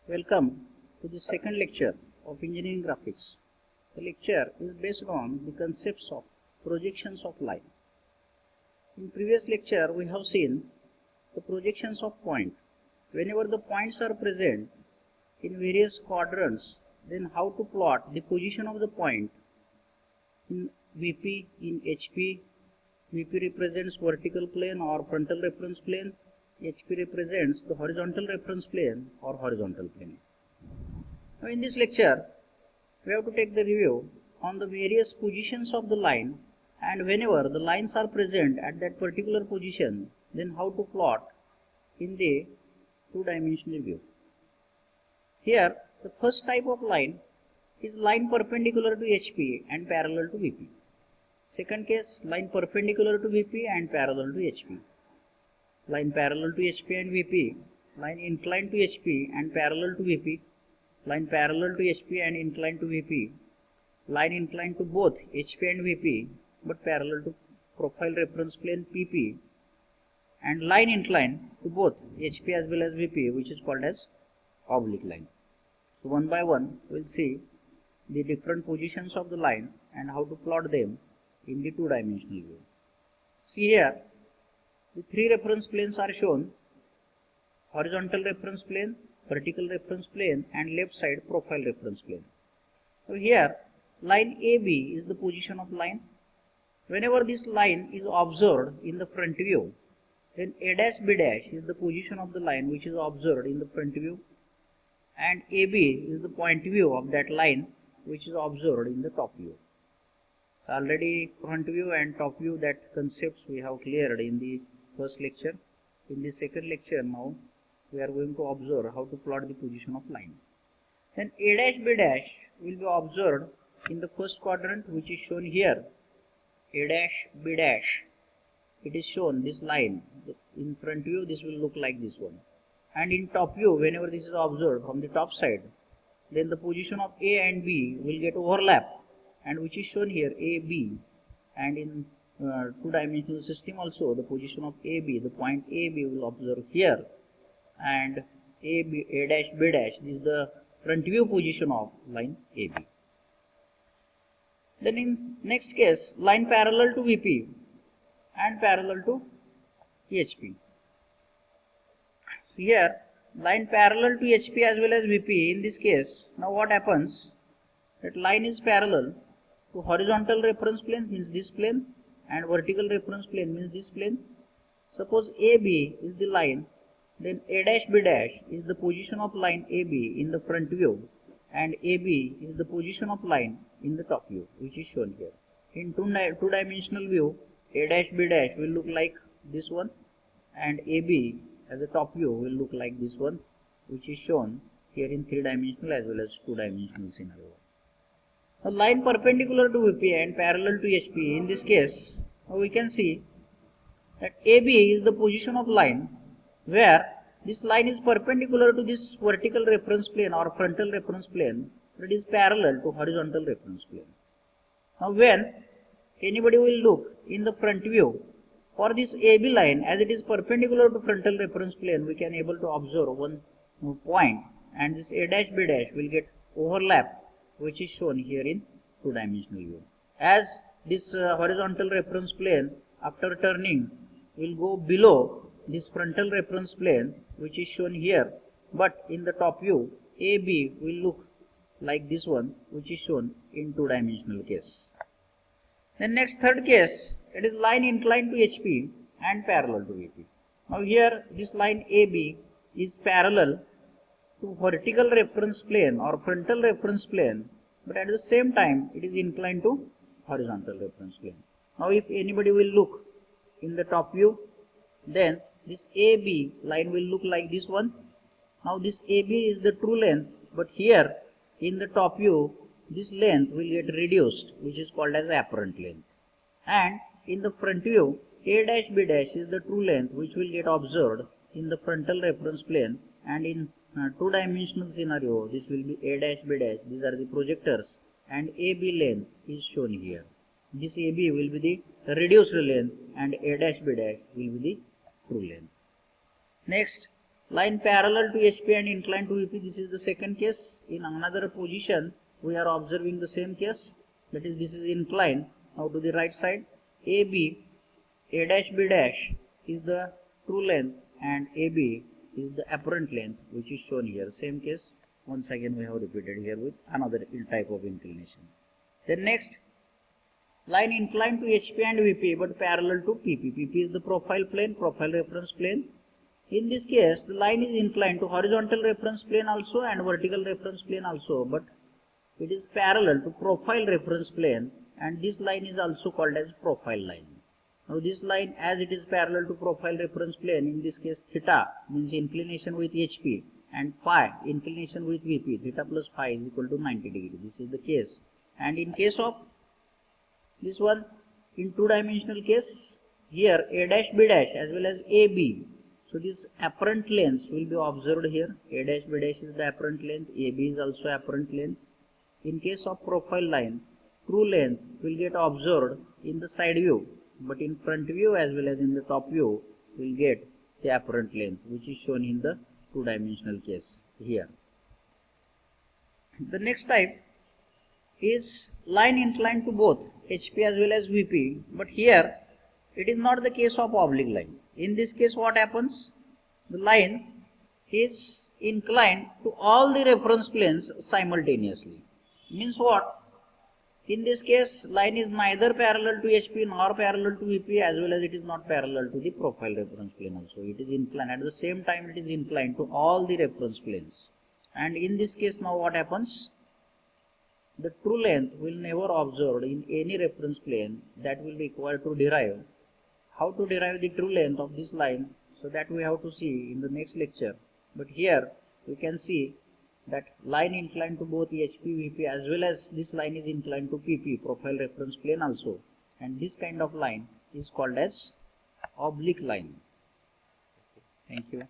Welcome to the second lecture of Engineering Graphics. The lecture is based on the concepts of projections of line. In previous lecture we have seen the projections of point. Whenever the points are present in various quadrants, then how to plot the position of the point in VP, in HP. VP represents vertical plane or frontal reference plane. HP represents the horizontal reference plane or horizontal plane. Now in this lecture, we have to take the review on the various positions of the line, and whenever the lines are present at that particular position, then how to plot in the two-dimensional view. Here, the first type of line is line perpendicular to HP and parallel to VP. Second case, line perpendicular to VP and parallel to HP. Line parallel to HP and VP, line inclined to HP and parallel to VP, line parallel to HP and inclined to VP, line inclined to both HP and VP but parallel to profile reference plane PP, and line inclined to both HP as well as VP, which is called as oblique line. So one by one we will see the different positions of the line and how to plot them in the two-dimensional view. See here, the three reference planes are shown: horizontal reference plane, vertical reference plane and left side profile reference plane. So here line AB is the position of line. Whenever this line is observed in the front view, then A dash B dash is the position of the line which is observed in the front view, and AB is the point view of that line which is observed in the top view. Already front view and top view, that concepts we have cleared in the first lecture. In the second lecture now we are going to observe how to plot the position of line. Then A dash B dash will be observed in the first quadrant, which is shown here. A dash B dash, it is shown this line. In front view this will look like this one, and in top view whenever this is observed from the top side, then the position of A and B will get overlap, and which is shown here AB. And in two-dimensional system also, the position of AB, the point AB will observe here, and A dash B dash, this is the front view position of line AB. Then in next case, line parallel to VP and parallel to HP. So here line parallel to HP as well as VP. In this case, now what happens, that line is parallel to horizontal reference plane, means this plane, and vertical reference plane, means this plane. Suppose AB is the line, then A dash B dash is the position of line AB in the front view, and AB is the position of line in the top view, which is shown here. In two-dimensional view, A dash B dash will look like this one, and AB as a top view will look like this one, which is shown here in three-dimensional as well as two-dimensional scenario. Now line perpendicular to VP and parallel to HP, in this case we can see that AB is the position of line where this line is perpendicular to this vertical reference plane or frontal reference plane, but it is parallel to horizontal reference plane. Now when anybody will look in the front view, for this AB line, as it is perpendicular to frontal reference plane, we can able to observe one point, and this A dash B dash will get overlap, which is shown here in two-dimensional view. As this horizontal reference plane after turning will go below this frontal reference plane, which is shown here, but in the top view AB will look like this one, which is shown in two-dimensional case. Then next third case, it is line inclined to HP and parallel to VP. Now here this line AB is parallel to vertical reference plane or frontal reference plane, but at the same time it is inclined to horizontal reference plane. Now if anybody will look in the top view, then this AB line will look like this one. Now this AB is the true length, but here in the top view this length will get reduced, which is called as apparent length. And in the front view, A dash B dash is the true length which will get observed in the frontal reference plane, and in two-dimensional scenario this will be A dash B dash, these are the projectors, and AB length is shown here. This AB will be the reduced length and A dash B dash will be the true length. Next, line parallel to HP and inclined to VP, this is the second case. In another position we are observing the same case, that is this is inclined. Now to the right side, AB, A dash B dash is the true length and AB is the apparent length, which is shown here. Same case once again we have repeated here with another type of inclination. Then next, line inclined to HP and VP but parallel to PP. PP is the profile plane, profile reference plane. In this case, the line is inclined to horizontal reference plane also and vertical reference plane also, but it is parallel to profile reference plane, and this line is also called as profile line. Now this line, as it is parallel to profile reference plane, in this case theta means inclination with HP and phi inclination with VP, theta plus phi is equal to 90 degree. This is the case. And in case of this one, in two-dimensional case, here A dash B dash as well as AB. So these apparent lengths will be observed here. A dash B dash is the apparent length, AB is also apparent length. In case of profile line, true length will get observed in the side view, but in front view as well as in the top view will get the apparent length, which is shown in the two-dimensional case here. The next type is line inclined to both HP as well as VP, but here it is not the case of oblique line. In this case what happens? The line is inclined to all the reference planes simultaneously. Means what? In this case, line is neither parallel to HP nor parallel to VP, as well as it is not parallel to the profile reference plane also. It is inclined. At the same time, it is inclined to all the reference planes. And in this case now what happens? The true length will never observed in any reference plane. That will be required to derive. How to derive the true length of this line? So that we have to see in the next lecture. But here we can see that line inclined to both HP, VP, as well as this line is inclined to PP, profile reference plane also, and this kind of line is called as oblique line. Thank you.